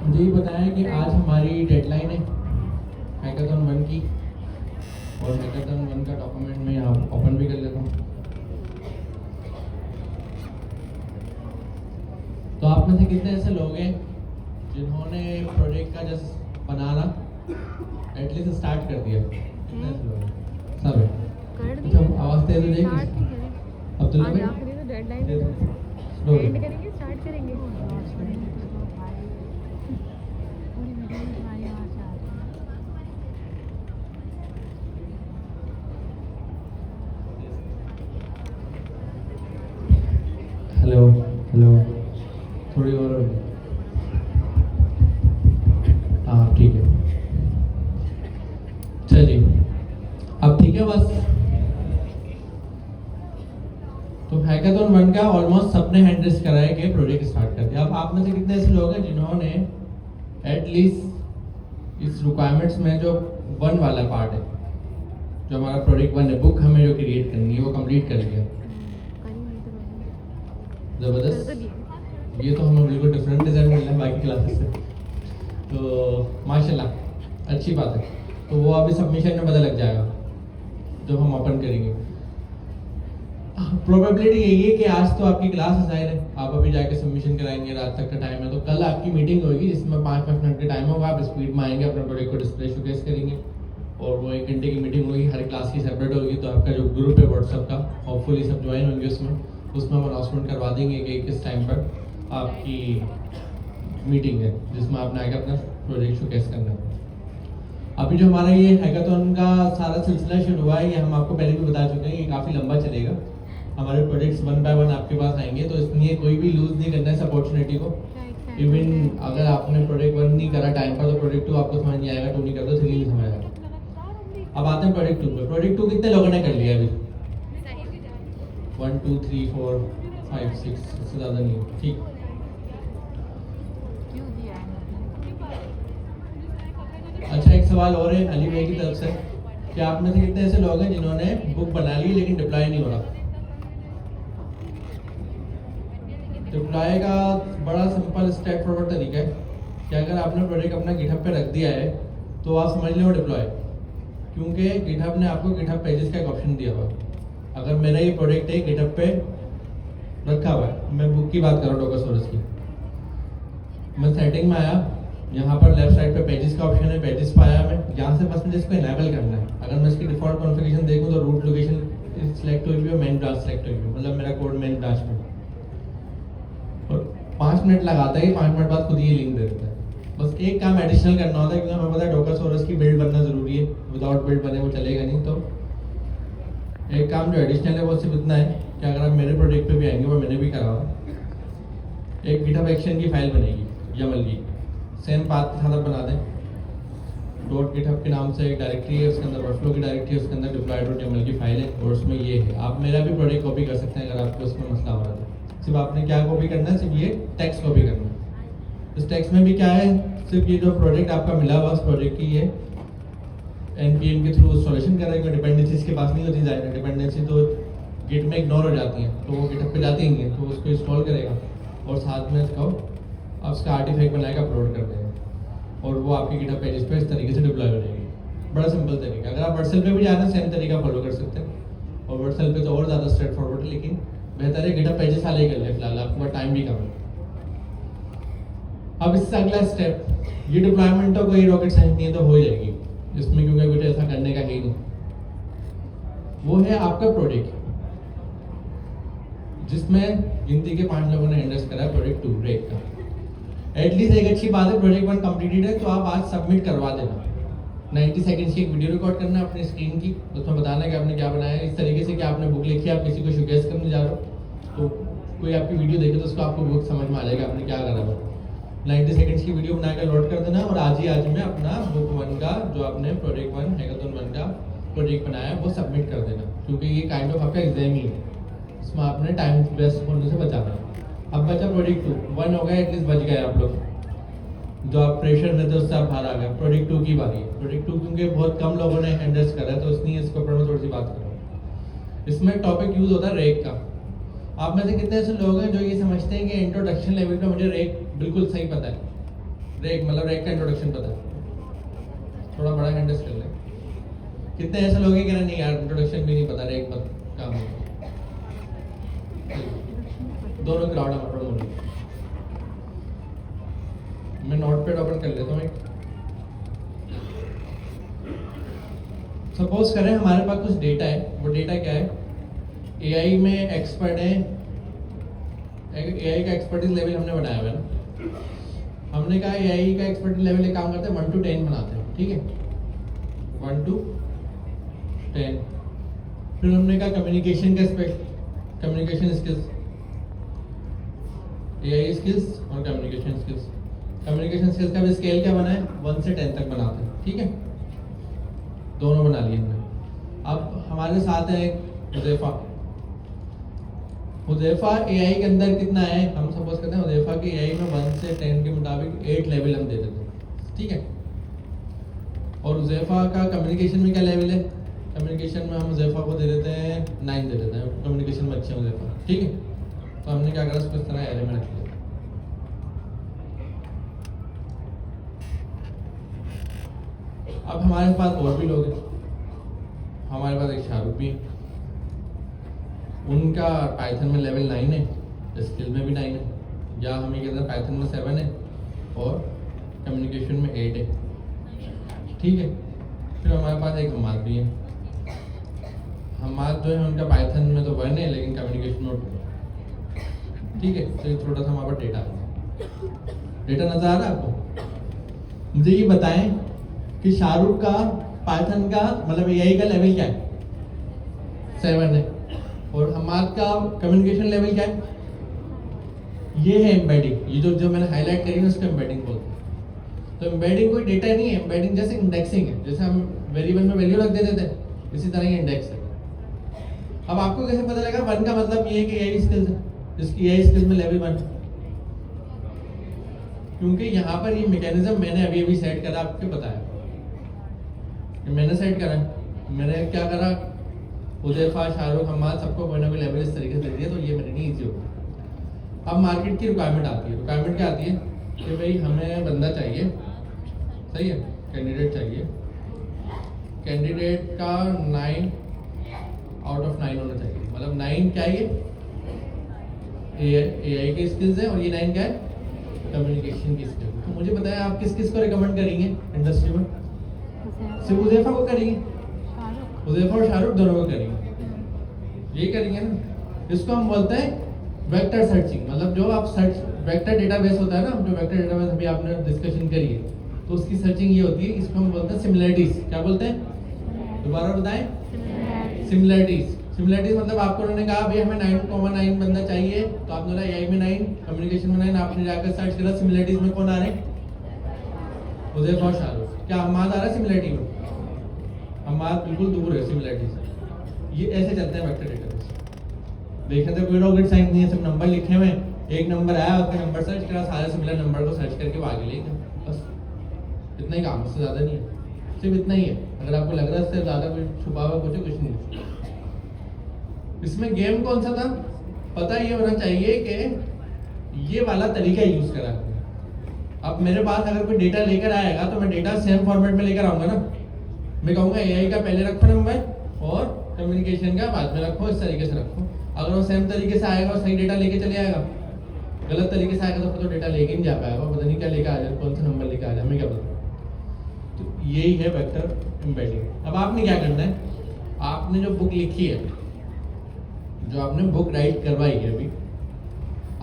मुझे ये बताया कि आज हमारी डेडलाइन है हैकाथन 1 की, और हैकाथन 1 का डॉक्यूमेंट मैं यहाँ ओपन भी कर लेता हूँ। तो आप में से कितने ऐसे लोग हैं जिन्होंने प्रोजेक्ट का जस्ट बनाना एटलीस्ट स्टार्ट कर दिया? कितने ऐसे लोग हैं? सब है। अच्छा, आवाज़ तेज हो जाएगी अब्दुल्ला भाई? स्लो एंड करेंगे, स्टार्ट करेंगे। हेलो हेलो, थोड़ी और। हाँ ठीक है, चलिए अब ठीक है बस। तो हैकाथन 1 का ऑलमोस्ट सबने हैंड रेस करा है कि प्रोजेक्ट स्टार्ट कर दिया। अब आप में से कितने ऐसे लोग हैं जिन्होंने एटलीस्ट इस रिक्वायरमेंट्स में जो 1 वाला पार्ट है, जो हमारा प्रोजेक्ट 1 है, बुक हमें जो क्रिएट करनी है, वो कंप्लीट कर लिया? जबरदस्त। ये तो हमें बिल्कुल डिफरेंट रिजल्ट मिल रहा है बाकी क्लासेस से, तो माशाल्लाह अच्छी बात है। तो वो अभी सबमिशन में पता लग जाएगा जब हम ओपन करेंगे। प्रोबेबिलिटी यही है कि आज तो आपकी क्लास जाहिर है, आप अभी जाके सबमिशन कराएंगे, रात तक का टाइम है। तो कल आपकी मीटिंग होगी जिसमें 5-5 मिनट का टाइम होगा, आप स्पीड में आएंगे, अपने प्रोजेक्ट को डिस्प्ले शोकेस करेंगे, और वो 1 घंटे की मीटिंग होगी, हर क्लास की सेपरेट होगी। तो आपका जो ग्रुप है व्हाट्सएप का, होपफुली सब ज्वाइन होंगे उसमें हम अनाउंसमेंट करवा देंगे कि किस टाइम पर आपकी मीटिंग है जिसमें आपने आगे अपना प्रोजेक्ट शोकेस करना है। अभी जो हमारा ये हैकाथन का सारा सिलसिला शुरू हुआ है, ये हम आपको पहले भी बता चुके हैं, ये काफ़ी लंबा चलेगा। हमारे प्रोजेक्ट्स 1 बाय 1 आपके पास आएंगे, तो इसलिए कोई भी लूज नहीं करना है इस अपॉर्चुनिटी को। इवन अगर आपने प्रोजेक्ट 1 नहीं करा टाइम पर, तो प्रोजेक्ट 2 आपको समझ नहीं आएगा, 2 नहीं करते 3 नहीं समझ आएगा। अब आते हैं प्रोजेक्ट 2 पे। प्रोजेक्ट 2 कितने लोगों ने कर लिया अभी? 1 2 3 4 5 6, इससे ज़्यादा नहीं है, ठीक। अच्छा, एक सवाल और है अली भाई की तरफ से कि आप में से कितने ऐसे लोग हैं जिन्होंने बुक बना ली लेकिन डिप्लॉय नहीं हो रहा? डिप्लॉय का बड़ा सिंपल स्ट्रेट फॉरवर्ड तरीका है कि अगर आपने प्रोजेक्ट अपना गिटहब पे रख दिया है तो आप समझ लो डिप्लॉय, क्योंकि गिटहब ने आपको गिटहब पेजेस का एक ऑप्शन दिया हुआ है। अगर मेरा ये प्रोजेक्ट है गिटहब पे रखा हुआ है, मैं बुक की बात कर रहा हूँ डोकासोरस की, मैं सेटिंग में आया, यहाँ पर लेफ्ट साइड पे पेजेस का ऑप्शन है, पेजेस पे आया मैं, यहाँ से बस मुझे इसको इनेबल करना है। अगर मैं इसकी डिफॉल्ट कॉन्फ़िगरेशन देखूँ तो रूट लोकेशन सिलेक्ट हुई है, मेन ब्रांच सिलेक्ट हुई है, मतलब मेरा कोड मेन ब्रांच में, और 5 मिनट लगाता है, 5 मिनट बाद खुद ही लिंक दे देता है। बस एक काम एडिशनल करना होता है, क्योंकि हमें पता है डोकासोरस की बिल्ड बनना ज़रूरी है, विदाउट बिल्ड बने वो चलेगा नहीं। तो एक काम जो एडिशनल है वो सिर्फ इतना है कि अगर आप मेरे प्रोजेक्ट पे भी आएंगे, वो मैंने भी करा हुआ, एक गिटहब एक्शन की फाइल बनेगी YAML की, सेम पाथ के साथ आप बना दें, डॉट गिटहब के नाम से एक डायरेक्टरी है, उसके अंदर वर्कफ्लो की डायरेक्टरी है, उसके अंदर डिप्लॉय.yaml की फाइल है, और उसमें ये है। आप मेरा भी प्रोजेक्ट कॉपी कर सकते हैं अगर आपको उसमें मसला हो रहा है। सिर्फ आपने क्या कॉपी करना है, सिर्फ ये टेक्स्ट कॉपी करना है। इस टेक्स्ट में भी क्या है, सिर्फ ये जो प्रोजेक्ट आपका मिला हुआ उस प्रोजेक्ट की ये npm के थ्रू इंस्टॉलेशन करेंगे। डिपेंडेंसीज के पास नहीं होती जाएगा, डिपेंडेंसी तो गिट में इग्नोर हो जाती हैं, तो वो गिटहब पे जाती हैं, तो उसको इंस्टॉल करेगा और साथ में इसको अब उसका आर्टिफैक्ट बनाएगा, अपलोड कर देगा, और वो आपके गिटहब पेजेस पे इस तरीके से डिप्लॉय हो जाएगी। बड़ा सिंपल तरीका। अगर आप व्हाट्सएप पे भी जा रहे हैं सेम तरीका फॉलो कर सकते हैं, और व्हाट्सएप पे तो और ज़्यादा स्ट्रेट फॉरवर्ड है, लेकिन बेहतर है गिटहब पेजेस वाले ही कर ले, फिलहाल आपको टाइम भी कम है। अब इससे अगला स्टेप, ये डिप्लॉयमेंट तो कोई रॉकेट साइंस नहीं है, तो हो ही जाएगी इसमें, क्योंकि कुछ ऐसा करने का है ही नहीं। वो है आपका प्रोजेक्ट जिसमें गिनती के 5 लोगों ने हैंडल्स करा है प्रोजेक्ट 2 रेक का। एटलीस्ट एक अच्छी बात है, प्रोजेक्ट 1 कंप्लीटेड है, तो आप आज सबमिट करवा देना। 90 सेकंड्स की एक वीडियो रिकॉर्ड करना है अपनी स्क्रीन की, उसमें बताना है कि आपने क्या बनाया है, इस तरीके से कि आपने बुक लिखी है, आप किसी को शोकेस करने जा रहे हो, तो कोई आपकी वीडियो देखे तो उसको आपको बुक समझ में आ जाएगा आपने क्या करा है। 90 सेकंड्स की वीडियो बनाकर लोड कर देना, और आज ही आज में अपना बुक 1 का जो आपने प्रोजेक्ट 1 हैकाथन 1 का प्रोजेक्ट बनाया है वो सबमिट कर देना, क्योंकि ये काइंड ऑफ आपका एग्जाम ही है, इसमें आपने टाइम वेस्ट होने से बचाना है। अब बचा प्रोजेक्ट 2, 1 हो गया, एटलीस्ट बच गए आप लोग, जो आप प्रेशर में थे उससे आप बाहर आ गए। प्रोजेक्ट 2 की बारी है। प्रोजेक्ट 2 क्योंकि बहुत कम लोगों ने हैंडल्स करा है, तो इसलिए इसके ऊपर मैं थोड़ी सी बात कर रहा हूँ। इसमें टॉपिक यूज़ होता है रेक का। आप में से कितने ऐसे लोग हैं जो ये समझते हैं कि इंट्रोडक्शन लेवल पे मुझे रेक बिल्कुल सही पता है, रेक मतलब रेक का इंट्रोडक्शन पता है? थोड़ा बड़ा हैंडल्स कर ले। कितने ऐसे लोग हैं कि नहीं यार इंट्रोडक्शन भी नहीं पता, रेक मत काम है। दोनों क्राउड हमारा बोलो। मैं नोटपैड ओपन कर लेता हूँ एक। सपोज करें हमारे पास कुछ डेटा है, वो डेटा क्या है? एआई में एक्सपर्ट है, एआई का एक्सपर्टीज लेवल हमने बनाया हुआ है ना। हमने कहा एआई का एक्सपर्टीज लेवल एक काम करते हैं 1 to 10 बनाते हैं, ठीक है? 1 to 10। फिर हमने कहा कम्युनिकेशन का कम्युनिकेशन स्किल्स, एआई स्किल्स और कम्युनिकेशन स्किल्स। कम्युनिकेशन स्किल्स का भी स्केल क्या बना है? 1 से 10 तक बनाते हैं, ठीक है? दोनों बना लिए हमने। अब हमारे साथ है हुज़ैफा। हुज़ैफा एआई के अंदर कितना है? हम सपोज करते हैं हुज़ैफा की एआई में 1 से 10 के मुताबिक 8 लेवल हम दे देते हैं, ठीक है? और हुज़ैफा का कम्युनिकेशन में क्या लेवल है? कम्युनिकेशन में हम हुज़ैफा को दे देते हैं 9 दे देते हैं, कम्युनिकेशन में अच्छे हुज़ैफा, ठीक है? तो हमने क्या करा, इसको इस तरह एरे में रख लिया। अब हमारे पास और भी लोग हैं। हमारे पास एक शाहरुख भी है, उनका पाइथन में लेवल 9 है, स्किल में भी 9 है, या हम ये कहते हैं पाइथन में 7 है और कम्युनिकेशन में 8 है, ठीक है? फिर हमारे पास एक हमाद भी है। हमाद जो है उनका पाइथन में तो 1 है लेकिन कम्युनिकेशन में 2 है, ठीक है? तो ये छोटा सा हमारे पास डेटा है। डेटा नजर आ रहा है आपको? मुझे ये बताएं कि शाहरुख का पाइथन का मतलब एआई का लेवल क्या है? 7 है। और हमाद का कम्युनिकेशन लेवल क्या है? ये है एम्बेडिंग। ये जो मैंने हाईलाइट करी है उसको एम्बेडिंग बोलते हैं। तो एम्बेडिंग कोई डेटा नहीं है, एम्बेडिंग जैसे इंडेक्सिंग है। जैसे हम वेरिएबल में वैल्यू रख देते थे, इसी तरह ये इंडेक्स है। अब आपको कैसे पता लगा 1 का मतलब ये है कि एआई स्किल्स है, जिसकी एआई स्किल्स में लेवल 1? क्योंकि यहाँ पर ये मैकेनिज्म मैंने अभी अभी सेट करा, आपको बताया मैंने सेट करा। मैंने क्या करा, हुज़ैफा, शाहरुख, हमाद सबको कोई ना कोई लेवल इस तरीके से दे दिया, तो ये मेरे लिए ईजी हो गया। अब मार्केट की रिक्वायरमेंट आती है। रिक्वायरमेंट क्या आती है कि भाई हमें बंदा चाहिए, सही है, कैंडिडेट चाहिए। कैंडिडेट का 9 आउट ऑफ 9 होना चाहिए। मतलब 9 क्या है? ये एआई की स्किल्स है, और ये 9 क्या है? कम्युनिकेशन की स्किल्स। तो मुझे बताया आप किस किस को रिकमेंड करेंगे इंडस्ट्री में? सिर्फ हुज़ैफा को करेंगे? हुज़ैफा और शाहरुख दोनों को करेंगे, यही करेंगे ना? इसको हम बोलते हैं वेक्टर सर्चिंग। मतलब जो आप सर्च वेक्टर डेटाबेस होता है ना, जो वेक्टर डेटाबेस अभी आपने डिस्कशन करी है, तो उसकी सर्चिंग ये होती है। इसको हम बोलते हैं सिमिलरिटीज। क्या बोलते हैं? दोबारा बताएं। सिमिलरिटीज। सिमिलरिटीज मतलब आपको उन्होंने कहा भाई हमें 9,9 बंदा चाहिए, तो आपने बोला एआई में 9, कम्युनिकेशन में 9, आपने जाकर सर्च करा सिमिलरिटीज में कौन आ रहे हैं? हुज़ैफा और शाहरुख। क्या हमाद आ रहा है सिमिलरिटी में? हमाद बिल्कुल दूर है सिमिलरिटी से। ये ऐसे चलते हैं वेक्टर डेटाबेस। देखें तो कोई रॉकेट साइंस नहीं है, सब नंबर लिखे हुए हैं। एक नंबर आया, उसका नंबर सर्च करा, सारे सिमिलर नंबर को सर्च करके वो आगे ले गए, बस इतना ही काम, इससे ज़्यादा नहीं है। सिर्फ इतना ही है। अगर आपको लग रहा है इससे ज़्यादा कुछ छुपा हुआ कुछ नहीं। इसमें गेम कौन सा था? पता ये होना चाहिए कि ये वाला तरीका यूज़ करा। अब मेरे पास अगर कोई डेटा लेकर आएगा तो मैं डेटा सेम फॉर्मेट में लेकर आऊँगा ना। मैं कहूँगा एआई का पहले रखो नंबर और कम्युनिकेशन का बाद में रखो, इस तरीके से रखो। अगर वो सेम तरीके से आएगा और सही डेटा लेके चले आएगा, गलत तरीके से आएगा तो फिर तो डेटा लेके नहीं जा पाएगा, पता नहीं क्या लेकर आ जाए, कौन सा नंबर लेकर आ जाए, हमें क्या पता। तो यही है वेक्टर एम्बेडिंग। अब आपने क्या करना है, आपने जो बुक लिखी है, जो आपने बुक राइट करवाई है अभी,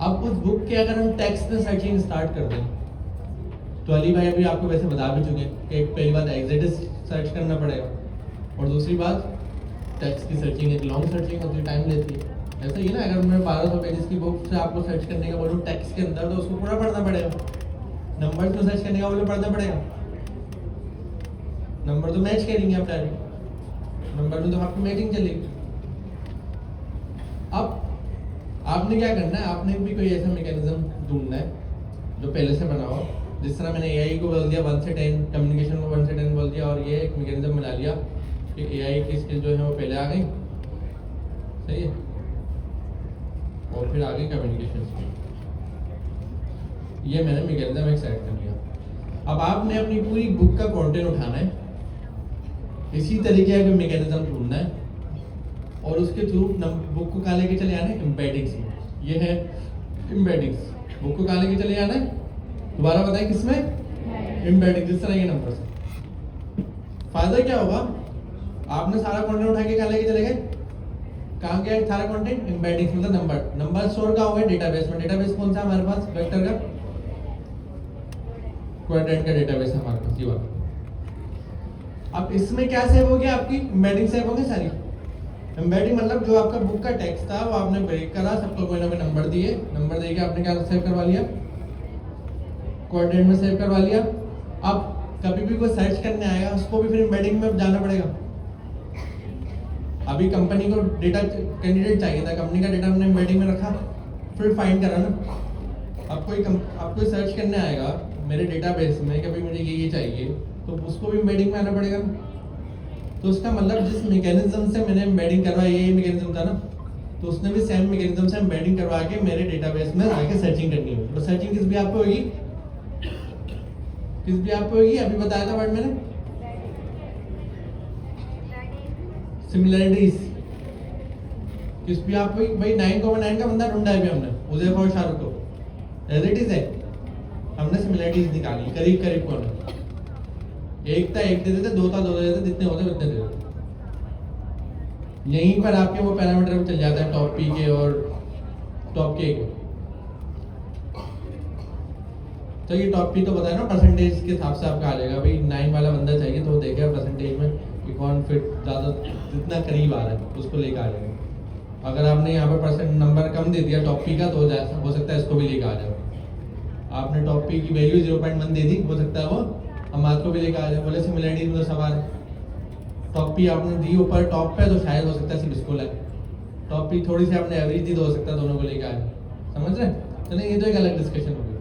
अब उस बुक के अगर हम टेक्स्ट में सर्चिंग स्टार्ट कर दें, तो अली भाई अभी आपको वैसे बता भी चुके हैं कि एक पहली बात एग्जेटिव सर्च करना पड़ेगा, और दूसरी बात टेक्स्ट की सर्चिंग एक लॉन्ग सर्चिंग होती है, टाइम लेती है। ऐसा ही ना, अगर मैं 1200 पेजेस की बुक से आपको सर्च करने का बोलूँ टेक्स्ट के अंदर, तो उसको पूरा पढ़ना पड़ेगा। नंबर तो सर्च करने का बोलूँ पढ़ना पड़ेगा, नंबर तो मैच करेंगे आप डायरेक्ट, नंबर में तो आपकी मैचिंग चलेगी। अब आपने क्या करना है, आपने भी कोई ऐसा मैकेनिज्म ढूंढना है जो पहले से बना हो। जिस तरह मैंने एआई को बोल दिया 1 से 10, कम्युनिकेशन को 1 से 10 बोल दिया, और ये एक मैकेनिज्म बना लिया कि एआई की स्किल जो है वो पहले आ गई, सही है, और फिर आ गई कम्युनिकेशन स्किल। ये मैंने मैकेनिज्म एक सेट कर लिया। अब आपने अपनी पूरी बुक का कंटेंट उठाना है, इसी तरीके का मैकेनिज्म ढूंढना है और उसके थ्रू बुक को कहाँ लेके चले आना है, एम्बेडिंग्स में। ये है एम्बेडिंग्स, बुक को कहाँ लेके चले आना है, दोबारा बताएं किसमें, एम्बेडिंग। जिस तरह ये नंबर से फायदा क्या होगा, आपने सारा कंटेंट उठा के कहाँ लेके चले गए, कहाँ गया सारा कंटेंट, एम्बेडिंग्स मतलब नंबर स्टोर कहाँ हुआ है, डेटाबेस में। डेटाबेस कौन सा हमारे पास, वेक्टर का, क्वाड्रेंट का डेटाबेस है हमारे पास ये वाला। अब इसमें क्या सेव हो गया, आपकी एम्बेडिंग सेव हो गई सारी। एम्बेडिंग मतलब जो आपका बुक का टेक्स्ट था वो आपने ब्रेक करा, सबको कोई ना कोई नंबर दिए, नंबर देके आपने क्या सेव करवा लिया, क्वाड्रेंट में सेव करवा लिया। अब कभी भी कोई सर्च करने आएगा उसको भी फिर एम्बेडिंग में जाना पड़ेगा। अभी कंपनी को डेटा कैंडिडेट चाहिए था, कंपनी का डेटा हमने एम्बेडिंग में रखा, फिर फाइंड करा ना। अब कोई सर्च करने आएगा मेरे डेटाबेस में कभी मुझे ये चाहिए, तो उसको भी एम्बेडिंग में आना पड़ेगा। तो उसका मतलब जिस मैकेनिज्म से मैंने एम्बेडिंग करवाया, यही मैकेनिज्म था ना, तो उसने भी सेम मैकेनिज्म से एम्बेडिंग करवा के मेरे डेटाबेस में आके सर्चिंग करनी होगी। तो सर्चिंग किस भी आप पे होगी, अभी बताया था वर्ड मैंने, सिमिलरिटीज। किस भी आप भाई 9,9 का बंदा ढूंढा है भी हमने, उदय और शाहरुख को, एज इट इज है, हमने सिमिलरिटीज निकाली करीब करीब कौन है, एक था एक दे देते, दो था दो दे देते, जितने होते उतने दे देते। यहीं पर आपके वो पैरामीटर चल जाता है टॉप पी के और टॉप के। तो ये टॉप पी तो बताया ना, परसेंटेज के हिसाब से आपका आ जाएगा, भाई 9 वाला बंदा चाहिए तो वो देखेगा परसेंटेज में कि कौन फिट ज़्यादा जितना करीब आ रहा है उसको लेकर आ जाएगा। अगर आपने यहाँ पर परसेंट नंबर कम दे दिया टॉप पी का, तो हो सकता है इसको भी लेकर आ जाए। आपने टॉप पी की वैल्यू 0.1 दे दी, हो सकता है वो हमारे को भी लेकर आ जाए। बोले सिमिलरिटी में तो सवाल है, टॉप पी आपने दी ऊपर टॉप पे, तो शायद हो सकता है सिर्फ इसको लाए, टॉप पी थोड़ी सी आपने एवरेज दी तो हो सकता है दोनों को लेकर आए। समझ रहे? चलिए ये तो एक अलग डिस्कशन होगी।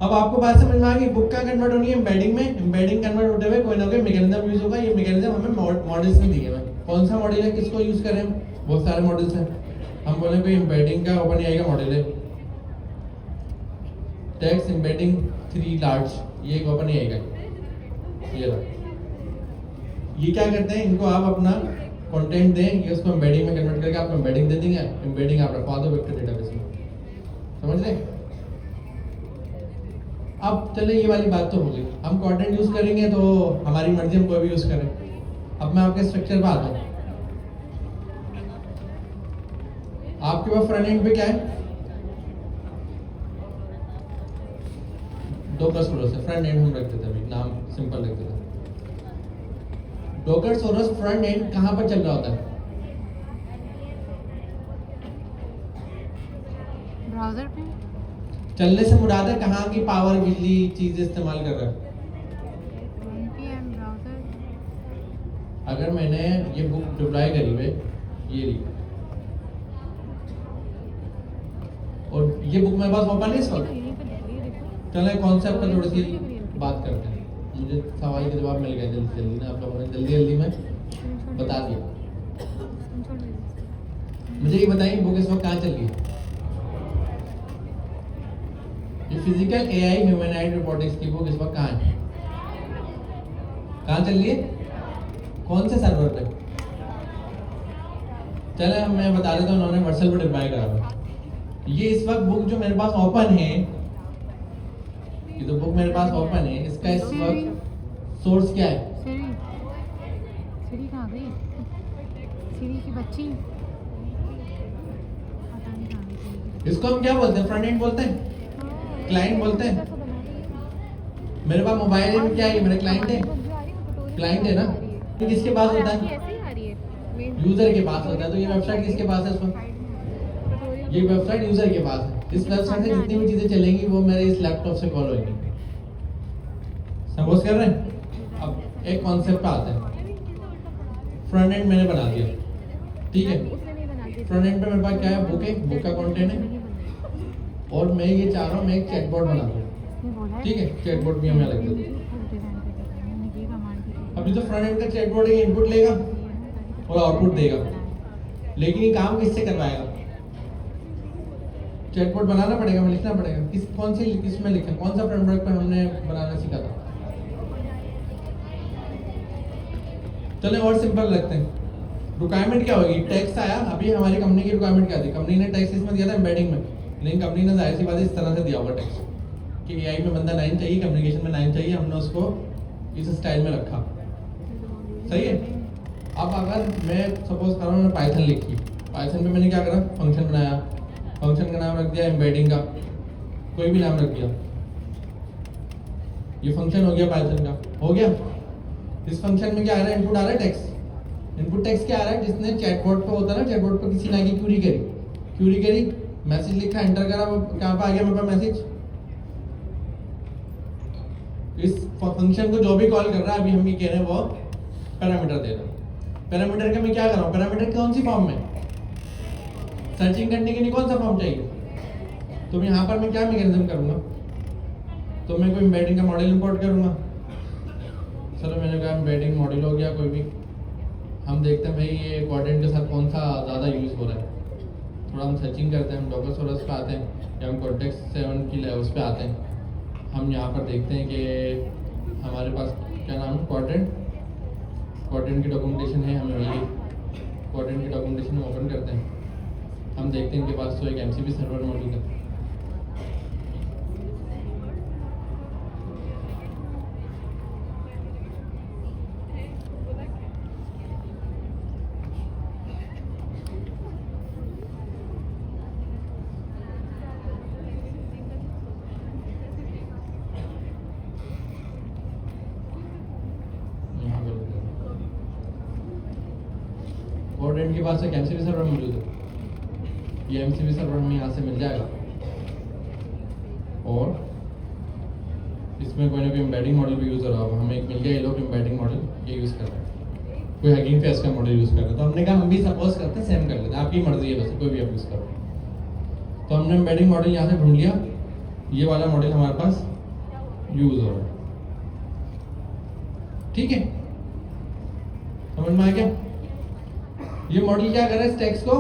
अब आपको बात समझ में आ गई, बुक का कन्वर्ट होनी है एम्बेडिंग में, एम्बेडिंग कन्वर्ट होते हुए कोई ना कोई मैकेनिज्म यूज होगा। ये मैकेनिज्म हमें मॉडल्स में दिए हुए, कौन सा मॉडल है, किसको यूज करें, बहुत सारे मॉडल्स हैं। हम बोले कोई एम्बेडिंग का ओपन एआई का मॉडल है, टेक्स्ट एम्बेडिंग 3 लार्ज, ये एक ओपन एआई का, ये रहा। ये क्या करते हैं, इनको आप अपना कंटेंट दें, ये उसको एम्बेडिंग में कन्वर्ट करके आपको एम्बेडिंग दे देंगे, एम्बेडिंग आप रखवा दो वेक्टर डेटाबेस में। समझ रहे? अब चले ये वाली बात तो हो गई, हम कंटेंट यूज करेंगे तो हमारी मर्जी, हम कोई भी यूज करें। अब मैं आपके स्ट्रक्चर पे आता हूँ। आपके पास फ्रंट एंड पे क्या है, डॉकर सोरस है, फ्रंट एंड हम रख देते हैं, नाम सिंपल रख देते हैं। डॉकर सोरस फ्रंट एंड कहाँ पर चल रहा होता है, ब्राउजर पे। चलने से मुराद है कहाँ की पावर, बिजली चीज इस्तेमाल कर रहा है। ब्राउजर। अगर मैंने ये बुक डिप्लॉय करी हुई, ये ली, और ये बुक मेरे पास ओपन है इस वक्त, चले कॉन्सेप्ट पर थोड़ी सी बात करते हैं। मुझे सवाल के जवाब मिल गए जल्दी जल्दी ना, आप लोगों ने जल्दी में बता दिया। मुझे ये बताइए बुक इस वक्त कहाँ चल रही है, ये फिजिकल एआई ह्यूमनॉइड रोबोटिक्स की बुक इस वक्त कहाँ है, कहाँ चल रही है, कौन से सर्वर पे? चले मैं बता देता हूँ, उन्होंने व्हाट्सएप पर डिप्लॉय करा। ये इस वक्त बुक जो मेरे पास ओपन है, ये तो बुक मेरे पास ओपन है, इसका इस वक्त सोर्स क्या है? सीरी कहाँ गई? सीरी की बच्ची। इसको हम क्या बोलते हैं, फ्रंट एंड बोलते हैं, क्लाइंट बोलते हैं। मेरे पास मोबाइल में क्या है, मेरा क्लाइंट है, क्लाइंट है ना, तो किसके पास होता है, यूजर के पास होता है। तो ये वेबसाइट किसके पास है इस वक्त, ये वेबसाइट यूजर के पास है। इस वेबसाइट से जितनी भी चीजें चलेंगी वो मेरे इस लैपटॉप से कॉल होगी। समझ कर रहे हैं? अब एक कॉन्सेप्ट पे आते हैं। फ्रंट एंड मैंने बना दिया, ठीक है। फ्रंट एंड पे मेरे पास क्या है, बुक है, बुक का कंटेंट है, और मैं ये चाह रहा हूँ मैं एक चैटबॉट बना दूँ, ठीक है। चैटबॉट भी हमें लग देते। अभी तो फ्रंट एंड का चैटबॉट है, इनपुट लेगा और आउटपुट देगा, लेकिन ये काम किससे करवाएगा, चैटबॉट बनाना पड़ेगा, हमें लिखना पड़ेगा। किस में लिखें, कौन सा फ्रेमवर्क पर हमने बनाना सीखा था? चलें और सिंपल रखते हैं। रिक्वायरमेंट क्या होगी? टेक्स्ट आया, अभी हमारी कंपनी की रिक्वायरमेंट क्या थी? कंपनी ने टेक्स्ट इसमें दिया था एम्बेडिंग में, लेकिन कंपनी ने जाहिर सी बात है इस तरह से दिया होगा टेक्स्ट कि एआई में बंदा 9 चाहिए, कम्युनिकेशन में 9 चाहिए, हमने उसको इस स्टाइल में रखा। सही है। अब अगर मैं सपोज कर रहा हूँ, मैंने पाइथन लिखी, पाइथन में मैंने क्या करा, फंक्शन बनाया, फंक्शन का नाम रख दिया एम्बेडिंग का, कोई भी नाम रख दिया, ये फंक्शन हो गया पाइथन का, हो गया। इस फंक्शन में क्या आ रहा है? इनपुट आ रहा है टेक्स्ट। इनपुट टेक्स्ट क्या आ रहा है? जिसने चैटबॉट पे होता है ना, चैटबॉट पे किसी ने आगे क्यूरी करी, मैसेज लिखा, एंटर करा, वो कहाँ पे आ गया मेरे पास मैसेज? इस फंक्शन को जो भी कॉल कर रहा है, अभी हम ये कह रहे हैं वो पैरामीटर दे रहा हूँ। पैरामीटर का मैं क्या कर रहा हूँ? पैरामीटर कौन सी फॉर्म में? सर्चिंग करने के लिए कौन सा फॉर्म चाहिए? तो यहाँ पर मैं क्या मैकेनिज्म करूँगा? तो मैं कोई एम्बेडिंग का मॉडल इंपोर्ट करूँगा। चलो मैंने कहा एम्बेडिंग मॉडल हो गया कोई भी, हम देखते हैं भाई ये कोऑर्डिनेट के साथ कौन सा ज़्यादा यूज़ हो रहा है। थोड़ा हम सर्चिंग करते हैं, हम डॉकरसोरस पे आते हैं या हम कॉन्टेक्स्ट 7 की लेवल्स पे आते हैं। हम यहाँ पर देखते हैं कि हमारे पास क्या नाम है, कोऑर्डिनेट की डॉक्यूमेंटेशन है, हमें मिली। कोऑर्डिनेट की डॉक्यूमेंटेशन ओपन करते हैं, हम देखते हैं इनके पास तो एक एमसीबी सर्वर मौजूद है। कोऑर्डिनेट के पास एक एमसीबी सर्वर मौजूद है, ये एमसीबी सर्वर हमें यहाँ से मिल जाएगा और इसमें कोई ना कोई एम्बेडिंग मॉडल भी यूज़ हो रहा होगा। हमें एक मिल गया, ये लोग एम्बेडिंग मॉडल ये यूज़ कर रहे हैं, कोई हैगिंग फेस का मॉडल यूज़ कर रहा है। तो हमने कहा हम भी सपोज करते हैं सेम कर लेते हैं, आपकी मर्जी है, वैसे कोई भी आप यूज़ करो। तो हमने एम्बेडिंग मॉडल यहाँ से ढूंढ लिया, ये वाला मॉडल हमारे पास यूज़ हो रहा है। ठीक है, समझ में आ गया? ये मॉडल क्या कर रहा है? इस टेक्स्ट को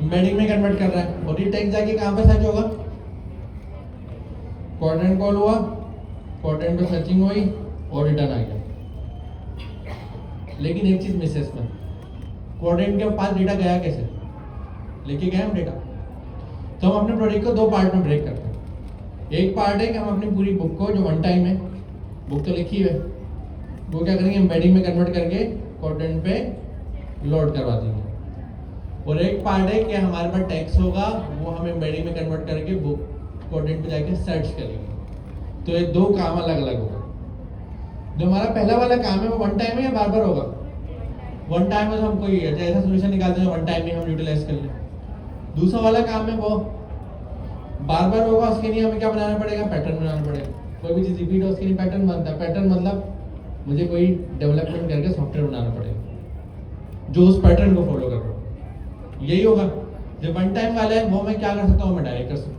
एम्बेडिंग में कन्वर्ट कर रहा है और ये टेक्स्ट जाके कहाँ पे सर्च होगा? कोऑर्डिनेट कॉल हुआ, कोऑर्डिनेट पे सर्चिंग हुई और रिटर्न आ गया। लेकिन एक चीज मिस है इसमें, कोऑर्डिनेट के पास डेटा गया कैसे? लेके गए हम डेटा। तो हम अपने प्रोजेक्ट को 2 पार्ट में ब्रेक करते हैं। एक पार्ट है कि हम अपनी पूरी बुक को, जो वन टाइम है, बुक तो लिखी है, वो क्या करेंगे? एम्बेडिंग में कन्वर्ट करके कोऑर्डिनेट पे लोड करवा देंगे। और एक पार्ट है कि हमारे पास टेक्स्ट होगा, वो हम एम्बेडिंग में कन्वर्ट करके बुक कोऑर्डिनेट पे जाके सर्च करेंगे। तो ये 2 काम अलग अलग होगा। जो हमारा पहला वाला काम है वो वन टाइम है या बार बार होगा? वन टाइम है, तो हम कोई ऐसा सोल्यूशन निकालते हैं वन टाइम में हम यूटिलाइज कर लें। दूसरा वाला काम है वो बार बार होगा, उसके लिए हमें क्या बनाना पड़ेगा? पैटर्न बनाना पड़ेगा। कोई भी चीज़ रिपीट हो उसके लिए पैटर्न बनता है। पैटर्न मतलब मुझे कोई डेवलपमेंट करके सॉफ्टवेयर बनाना पड़ेगा जो उस पैटर्न को फॉलो कर रहा हूँ। यही होगा। जो वन टाइम वाला है वो मैं क्या कर सकता हूँ? मैं डायरेक्ट कर सकता हूँ।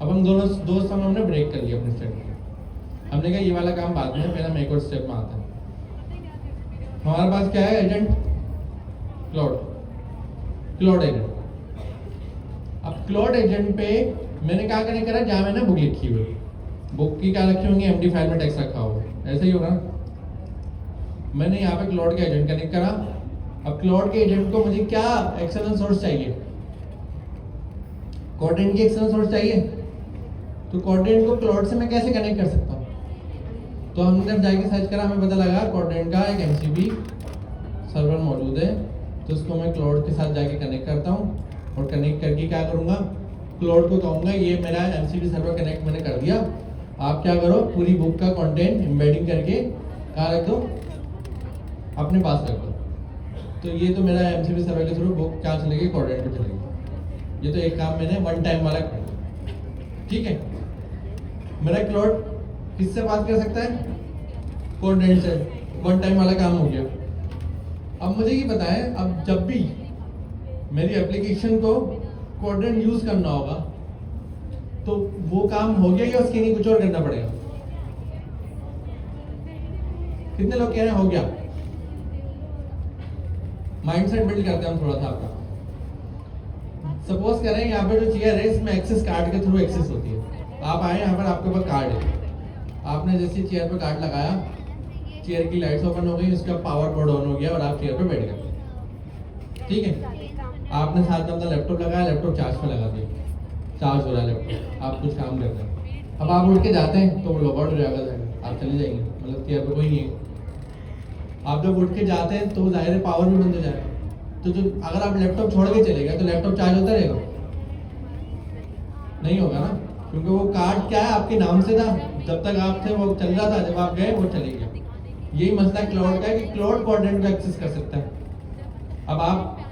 अब हम दोनों दोस्त हमने ब्रेक कर लिया अपने स्टेप। हमने कहा ये वाला काम बाद में, पहले हम एक और स्टेप में आते हैं। हमारे पास क्या है? Agent cloud agent. अब क्लाउड एजेंट पे मैंने क्या कनेक्ट करा? जहाँ मैंने बुक लिखी हुई, बुक की क्या रखी होंगी? एमडी फाइल में टेक्स्ट रखा होगा, ऐसा ही होगा। मैंने यहाँ पे क्लाउड का एजेंट कनेक्ट करा। अब क्लाउड के एजेंट को मुझे क्या एक्सटर्नल सोर्स चाहिए? कोऑर्डिनेट की एक्सटर्नल सोर्स चाहिए। तो कोऑर्डिनेट को क्लाउड से मैं कैसे कनेक्ट कर सकता हूँ? तो हमने जब जाके सर्च करा, हमें पता लगा कोऑर्डिनेट का एक एमसीबी सर्वर मौजूद है। तो उसको मैं क्लाउड के साथ जाके कनेक्ट करता हूँ और कनेक्ट करके क्या करूँगा? क्लाउड को कहूँगा ये मेरा एमसीबी सर्वर कनेक्ट मैंने कर दिया, आप क्या करो? पूरी बुक का कंटेंट एम्बेडिंग करके कहाँ रख दो? अपने पास रख दो। तो ये तो मेरा एमसीबी सर्वर के थ्रू बुक क्या चलेगी? कोऑर्डिनेट पे चलेगी। ये तो एक काम मैंने वन टाइम वाला कर दिया। ठीक है, मेरा क्लाउड किससे बात कर सकता है? कोऑर्डिनेट से। वन टाइम वाला काम हो गया। अब मुझे ये बताएं, अब जब भी मेरी एप्लीकेशन को कोऑर्डिनेट यूज करना होगा तो वो काम हो गया या उसके लिए कुछ और करना पड़ेगा? कितने लोग कह रहे हैं हो गया? माइंडसेट बिल्ड करते हैं हम थोड़ा सा आपका। सपोज करें यहाँ पे जो चेयर है इसमें एक्सेस कार्ड के थ्रू एक्सेस होती है। आप आए यहाँ पर, आपके पास कार्ड है, आपने जैसे चेयर पे कार्ड लगाया, चेयर की लाइट्स ओपन हो गई, उसका पावर बोर्ड ऑन हो गया और आप चेयर पे बैठ गए। ठीक है, आपने साथ में अपना लैपटॉप लगाया, लैपटॉप चार्ज पे लगा दिया, चार्ज हो रहा है लैपटॉप, आप कुछ काम कर रहे हैं। अब आप उठ के जाते हैं तो वो लॉग आउट हो जाएगा, आप चले जाएंगे, मतलब चेयर पे कोई नहीं है। आप जब उठ के जाते हैं तो जाहिर है पावर भी बंद हो जाएगा। तो जो अगर आप लैपटॉप छोड़ के चले गए तो लैपटॉप चार्ज होता रहेगा? नहीं होगा ना, क्योंकि वो कार्ड क्या है, आपके नाम से था, जब तक आप थे वो चल रहा था, जब आप गए वो चले गया। यही मसला क्लाउड का है कि क्लाउड कोऑर्डिनेट को एक्सेस कर सकता है। अब आप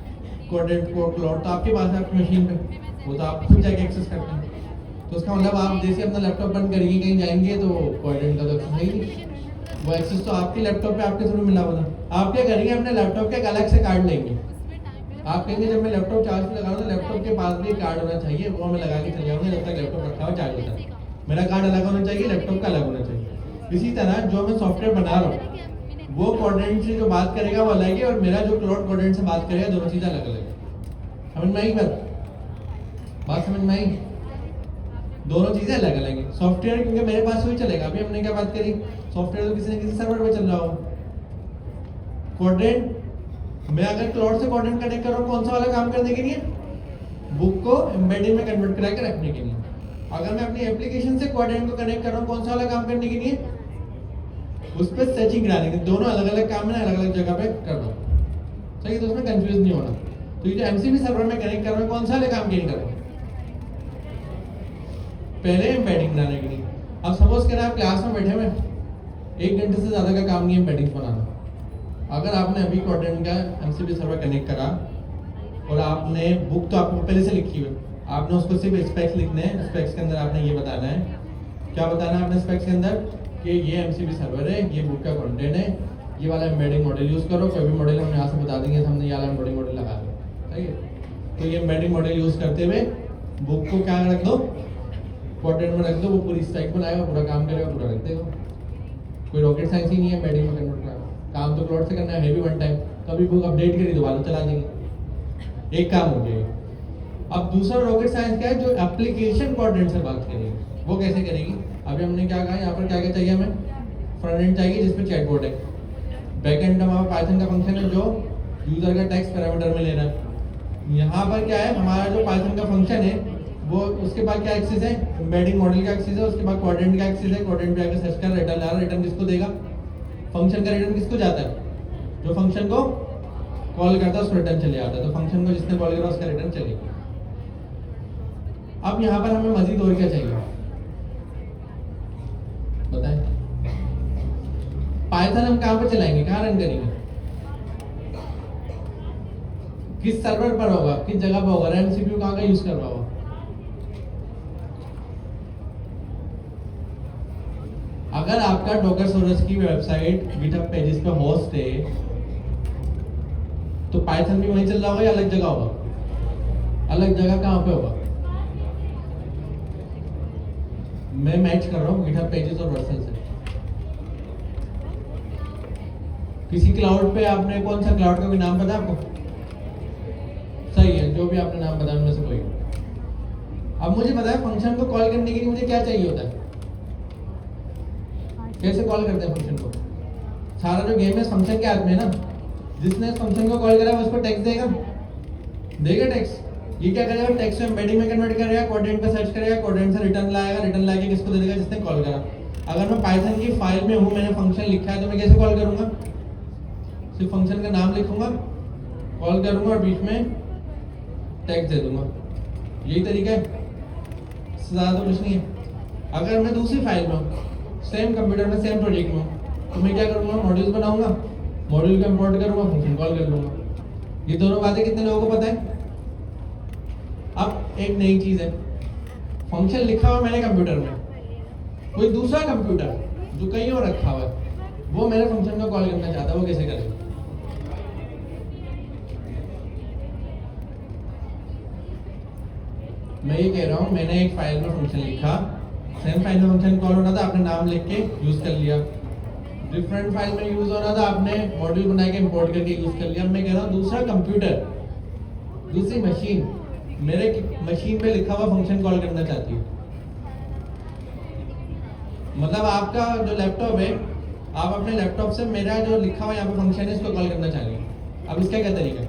कोऑर्डिनेट को, क्लाउड तो आपके पास है आपकी मशीन पे, वो तो आप खुद जाके एक्सेस करते हैं। तो उसका मतलब आप जैसे अपना लैपटॉप बंद करेंगे कहीं जाएंगे तो कोऑर्डिनेट का तो एक्सेस है ही नहीं, वो एक्सेस तो आपके लैपटॉप पे आपके थ्रू मिला हुआ था। आप क्या करेंगे, अपने लैपटॉप के एक अलग से कार्ड लेंगे। आप कहेंगे जब मैं लैपटॉप चार्ज पे लगाऊँ तो लैपटॉप के पास भी कार्ड होना चाहिए, वो मैं लगा के चले जाऊँगा जब तक लैपटॉप रखा हुआ चार्ज होता है। मेरा कार्ड अलग होना चाहिए, लैपटॉप का अलग होना चाहिए। इसी तरह जो मैं सॉफ्टवेयर बना रहा हूँ वो कोऑर्डिनेट से जो बात करेगा वो अलग है, और मेरा जो क्लाउड कोऑर्डिनेट से बात करेगा, दोनों चीज़ें अलग अलग है। समझ में आई बात समझ में आई? दोनों चीज़ें अलग अलग है। सॉफ्टवेयर क्योंकि मेरे पास वही चलेगा, अभी हमने क्या बात करी, सॉफ्टवेयर तो किसी न किसी सर्वर पे चल रहा हो। कोऑर्डिनेट मैं अगर क्लाउड से कोऑर्डिनेट कनेक्ट कर रहा हूँ, कौन सा वाला काम करने के लिए, बुक को एम्बेडिंग में कन्वर्ट करा के रखने के लिए। अगर मैं अपनी एप्लीकेशन से कोऑर्डिनेट को कनेक्ट कर रहा हूँ, कौन सा वाला काम करने के लिए, उस पर सर्चिंग कराने के। दोनों अलग अलग काम है, अलग अलग जगह पे कर रहा हूँ, सही? तो उसमें कंफ्यूज नहीं होना। तो ये जो एमसीबी सर्वर में कनेक्ट कर रहा हूँ, कौन सा वाले काम के लिए कर रहा हूँ, पहले एम्बेडिंग बनाने के लिए। अब सपोज करें आप क्लास में बैठे हुए, 1 घंटे से ज़्यादा का काम नहीं है एम्बेडिंग बनाना। अगर आपने अभी कोऑर्डिनेट का एमसीबी सर्वर कनेक्ट करा और आपने बुक तो आपको पहले से लिखी हुई, आपने उसको सिर्फ स्पेक्स लिखने हैं, स्पेक्स के अंदर आपने ये बताना है, क्या बताना है आपने स्पेक्स के अंदर, कि ये एमसीबी सर्वर है, ये बुक का कंटेंट है, ये वाला एम्बेडिंग मॉडल यूज़ करो। कोई भी मॉडल हम यहाँ से बता देंगे, हमने ये वाला एम्बेडिंग मॉडल लगा दिया, सही है? तो ये एम्बेडिंग मॉडल यूज़ करते हुए बुक को क्या रख दो, कोऑर्डिनेट में रख दो, वो पूरी स्टैक बनाएगा, पूरा काम करेगा, पूरा रख देगा। कोई रॉकेट साइंस ही नहीं है एम्बेडिंग में कन्वर्ट करना, काम तो क्लाउड से करना है भी वन टाइम। तो अभी बुक अपडेट करी, दोबारा चला देंगे, एक काम हो गया। अब दूसरा रॉकेट साइंस क्या है, जो एप्लीकेशन कोऑर्डिनेट से बात करेगी, वो कैसे करेगी? अभी हमने क्या कहा, यहाँ पर क्या क्या चाहिए हमें, फ्रंट एंड चाहिए जिसपे चैटबॉट है, बैक एंड हमारा पाइथन का फंक्शन है जो यूजर का टेक्स्ट पैरामीटर में लेना है। यहाँ पर क्या है, हमारा जो पाइथन का फंक्शन है वो, उसके बाद क्या एक्सेस है, एम्बेडिंग मॉडल का एक्सेस है, उसके बाद कोऑर्डिनेट का एक्सेस है, कोऑर्डिनेट पे आके सर्च कर रिटर्न ला रहा, रिटर्न किसको देगा, फंक्शन का रिटर्न किसको जाता है, जो फंक्शन को कॉल करता है उसको रिटर्न चले जाता है। तो फंक्शन को जिसने कॉल करा उसका रिटर्न चलेगा। अब यहाँ पर हमें मजीद और क्या चाहिए बताएं? पाइथन हम कहाँ पर चलाएंगे, कहाँ रन करेंगे, किस सर्वर पर होगा, किस जगह पर होगा, रैम सीपीयू कहाँ का यूज कर रहा होगा। अगर आपका डॉकरसोरस की वेबसाइट गिटहब पेजेस पे होस्ट है तो पाइथन भी वहीं चल रहा होगा या अलग जगह होगा? अलग जगह कहाँ पे होगा? मैं मैच कर रहा हूँ गिटहब पेजेस और वर्सल से। किसी क्लाउड पे आपने, कौन सा क्लाउड का कोई नाम पता आपको? सही है, जो भी आपने नाम बताया उनमें से कोई। अब मुझे बताया फंक्शन को कॉल करने के लिए मुझे क्या चाहिए होता है, कैसे कॉल करते हैं फंक्शन को? सारा जो गेम है फंक्शन के हाथ में है ना, जिसने फंक्शन को कॉल करा है उसको टेक्स्ट देगा टेक्स्ट। ये क्या करेगा, टेक्स्ट को एम्बेडिंग में कन्वर्ट करेगा, कोऑर्डिनेट पे सर्च करेगा, कोऑर्डिनेट से रिटर्न लाएगा, रिटर्न लाके किसको दे देगा, जिसने कॉल करा। अगर मैं पाइथन की फाइल में हूँ, मैंने फंक्शन लिखा है, तो मैं कैसे कॉल करूंगा, सिर्फ फंक्शन का नाम लिखूंगा, कॉल करूंगा और बीच में टेक्स्ट दे दूंगा। यही तरीका है, ज़्यादा कुछ नहीं है। अगर मैं दूसरी फाइल में हूँ, सेम कंप्यूटर में, सेम प्रोजेक्ट में हूँ, तो मैं क्या करूँगा, मॉड्यूल्स बनाऊंगा, मॉड्यूल को इंपोर्ट करूँगा, फंक्शन कॉल कर लूँगा। ये दोनों बातें कितने लोगों को पता है? अब एक नई चीज़ है, फंक्शन लिखा हुआ मैंने कंप्यूटर में, कोई दूसरा कंप्यूटर जो कहीं और रखा हुआ है वो मेरे फंक्शन को कॉल करना चाहता है, वो कैसे करेगा? मैं ये कह रहा हूँ, मैंने एक फाइल में फंक्शन लिखा, सेम फाइल में फंक्शन कॉल होना था, आपने नाम लिख के यूज कर लिया। डिफरेंट फाइल में यूज होना था, आपने मॉड्यूल बना के इंपोर्ट करके यूज कर लिया। मैं कह रहा हूँ दूसरा कंप्यूटर, दूसरी मशीन मेरे मशीन पे लिखा हुआ फंक्शन कॉल करना चाहती हूँ। मतलब आपका जो लैपटॉप है, आप अपने लैपटॉप से मेरा जो लिखा हुआ यहाँ पे फंक्शन है इसको कॉल करना चाहेंगे। अब इसका क्या तरीका है?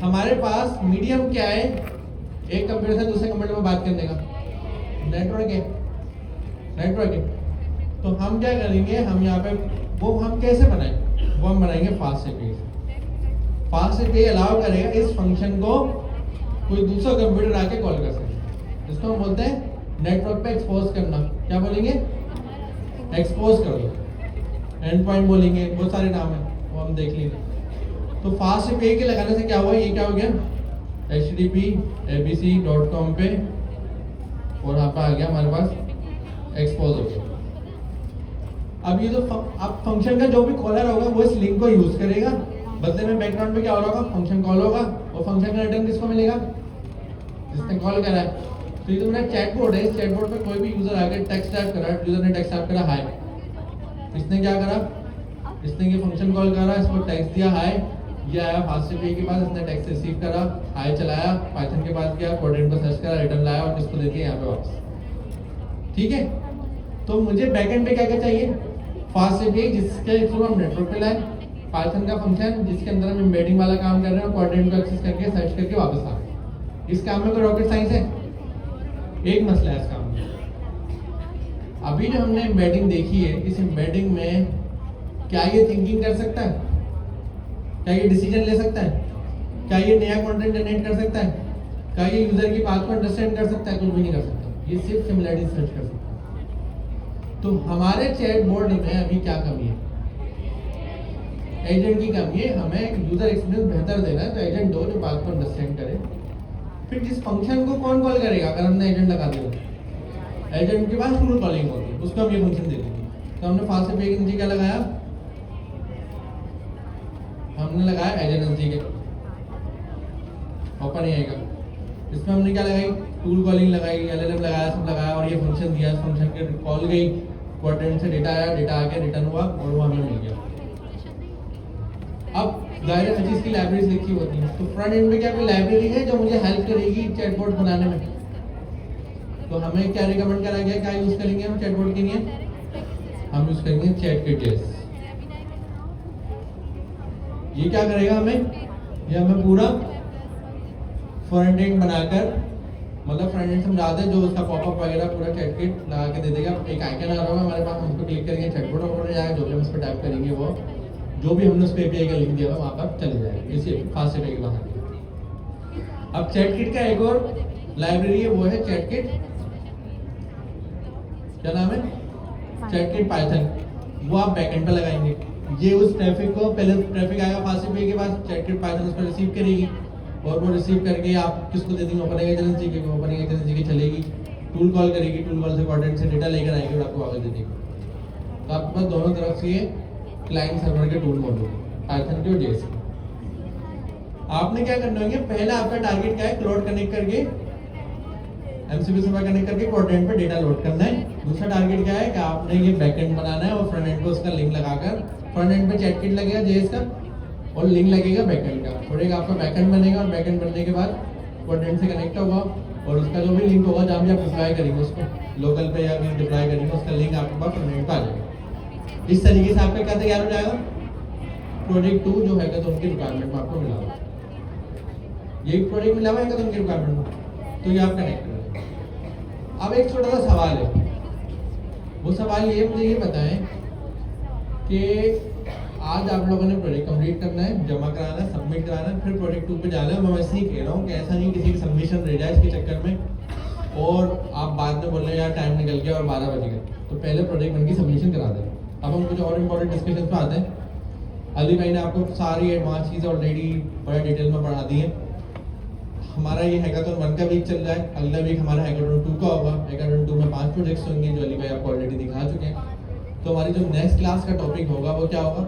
हमारे पास मीडियम क्या है एक कंप्यूटर से दूसरे कंप्यूटर में बात करने का? नेटवर्क है, नेटवर्क है। तो हम क्या करेंगे, हम यहाँ पे वो हम कैसे बनाएंगे, वो हम बनाएंगे fast API. Fast API allow करेगा इस फंक्शन को कोई दूसरा कंप्यूटर आके कॉल कर सके। इसको हम बोलते हैं नेटवर्क पे एक्सपोज करना। क्या बोलेंगे? एक्सपोज कर दो। एंड पॉइंट बोलेंगे, बहुत सारे नाम है वो हम देख लेंगे। तो फास्ट एपीआई के लगाने से क्या हुआ, ये क्या हो गया, http://abc.com पे, और यहाँ पे आ गया हमारे पास एक्सपोज हो गया। अब ये जो अब फंक्शन का जो भी कॉलर होगा वो इस लिंक को यूज करेगा, बदले में बैकग्राउंड में क्या हो रहा होगा, फंक्शन कॉल होगा, और फंक्शन का रिटर्न किसको मिलेगा? जिसने कॉल करा है। तो ये जो मेरा चैटबॉट है, इस चैटबॉट पे कोई भी यूजर आकर टेक्स्ट टाइप करा, यूजर ने टेक्स्ट टाइप करा हाय, इसने क्या करा, इसने ये फंक्शन कॉल करा, इसको टेक्स्ट दिया हाय, ये आया फास्ट एपीआई के पास, इसने टेक्स्ट रिसीव करा, हाय चलाया, पाइथन के पास गया, कोडेंट पर सर्च करा, रिटर्न लाया और इसको दे दिया यहाँ पे वापस। ठीक है, तो मुझे बैकएंड पे क्या क्या चाहिए? फास्ट एपीआई जिसके थ्रू हम नेटवर्क पे लाए, पाइथन का फंक्शन जिसके अंदर हम एम्बेडिंग वाला काम कर रहे हैं, कोऑर्डिनेट को एक्सेस करके सर्च करके वापस आ गए। इस काम में कोई रॉकेट साइंस है? एक मसला है इस काम में। अभी जो हमने एम्बेडिंग देखी है, इस एम्बेडिंग में क्या ये थिंकिंग कर सकता है? क्या ये डिसीजन ले सकता है? क्या ये नया कंटेंट जनरेट कर सकता है? क्या ये यूजर की बात को अंडरस्टैंड कर सकता है? कुछ भी नहीं कर सकता। ये सिर्फ सिमिलरिटी सर्च कर सकता है। तो हमारे चैटबॉट में अभी क्या कमी है? एजेंट की कमी है। हमें एक यूजर एक्सपीरियंस बेहतर देना है, तो एजेंट दो जो बात को अंडरस्टैंड करे। फिर जिस फंक्शन को कौन कॉल करेगा अगर हमने एजेंट लगा दिया? एजेंट के पास टूल कॉलिंग होती है, उसको हम ये फंक्शन दे देंगे। तो हमने फास्ट एपीआई के नीचे क्या लगाया? हमने लगाया एजेंट के ओपन एआई का। इसमें हमने क्या लगाई? टूल कॉलिंग लगाई, एलएलएम लगाया, सब लगाया और ये फंक्शन दिया। इस फंक्शन के कॉल गई, कोऑर्डिनेट से डेटा आया, डेटा आके रिटर्न हुआ और वो हमें मिल गया। अब जाहिर है चीज की लाइब्रेरीज लिखी होती है, तो फ्रंट एंड में क्या कोई लाइब्रेरी है जो मुझे हेल्प करेगी चैटबॉट बनाने में? तो हमें क्या रिकमेंड करा गया, क्या यूज करेंगे हम चैटबॉट के लिए? हम यूज करेंगे चैटकिट। ये क्या करेगा हमें? ये हमें पूरा फ्रंट एंड बनाकर, मतलब फ्रंट एंड समझा दे, जो उसका पॉपअप वगैरह पूरा चैटकिट लगा के दे देगा। एक आइकन आ रहा होगा हमारे पास, हम उसको क्लिक करेंगे, चैटबॉट ओपन हो जाएगा। जो भी हम उस पर टाइप करेंगे वो जो भी हमने उस पर एपीआई का लिंक दिया हुआ वहाँ पर चले जाएगा। इसी फास्ट एपीआई के बाहर। अब चैटकिट का एक और लाइब्रेरी है, वो है चैटकिट, क्या नाम है? चैटकिट पाइथन। वो आप बैकएंड पे लगाएंगे। ये उस ट्रैफिक को, पहले ट्रैफिक आएगा फास्ट एपीआई के पास, चैटकिट पाइथन उसको रिसीव करेगी और वो रिसीव करके आप किसको दे देंगे? ओपन एजेंसी के। ओपन एजेंसी की चलेगी, टूल कॉल करेगी, टूल कॉल से कोऑर्डिनेट से डेटा लेकर आएगी और आपको आगे दे देगी। तो आपके पास दोनों तरफ से ये क्लाइंट सर्वर के टूल मौजूद है, पाइथन के और जेएस के। आपने क्या करना होगा? पहला आपका टारगेट क्या है? क्लाउड कनेक्ट करके, एमसीपी सर्वर कनेक्ट करके कोऑर्डिनेट पे डेटा लोड करना है। दूसरा टारगेट क्या है कि आपने ये बैकएंड बनाना है और फ्रंट एंड पे उसका लिंक लगाकर, फ्रंट एंड पे चैटकिट लगेगा जेएस का और लिंक लगेगा बैकएंड का, और एक आपका बैकएंड बनेगा और बैकएंड बनने के बाद कोऑर्डिनेट से कनेक्ट होगा और उसका जो भी लिंक होगा जहाँ भी आप डिप्लॉय करेंगे उसको लोकल पे या कहीं डिप्लॉय करेंगे, उसका लिंक आपके पास फ्रंट एंड पे आ जाएगा। इस तरीके से आपका क्या तैयार हो जाएगा? प्रोजेक्ट 2 जो है तो उनकी रिक्वायरमेंट में आपको मिला हुआ, ये प्रोजेक्ट मिला हुआ है तो उनकी रिक्वायरमेंट में, तो ये आप कनेक्ट करेंगे। अब एक छोटा सा सवाल है, वो सवाल ये मुझे ये बताएं कि आज आप लोगों ने प्रोजेक्ट कंप्लीट करना है, जमा कराना है, सबमिट कराना है, फिर प्रोजेक्ट 2 पे जाना है। मैं वैसे ही कह रहा हूँ कि ऐसा नहीं किसी की सबमिशन रह जाए इसके चक्कर में और आप बाद में बोल रहे हैं यार टाइम निकल गया और 12 बज गए, तो पहले प्रोजेक्ट बन की सबमिशन करा दें। अब हम कुछ और इम्पोर्टेंट डिस्कशन पे आते हैं। अली भाई ने आपको सारी एडवांस चीज़ें ऑलरेडी बड़े डिटेल में पढ़ा दी हैं। हमारा ये हैकाथन 1 का वीक चल रहा है, अगला वीक हमारा हैकाथन 2 का होगा। हैकाथन 2 में 5 प्रोजेक्ट्स होंगे जो अली भाई आपको ऑलरेडी दिखा चुके हैं। तो हमारी जो नेक्स्ट क्लास का टॉपिक होगा वो क्या होगा,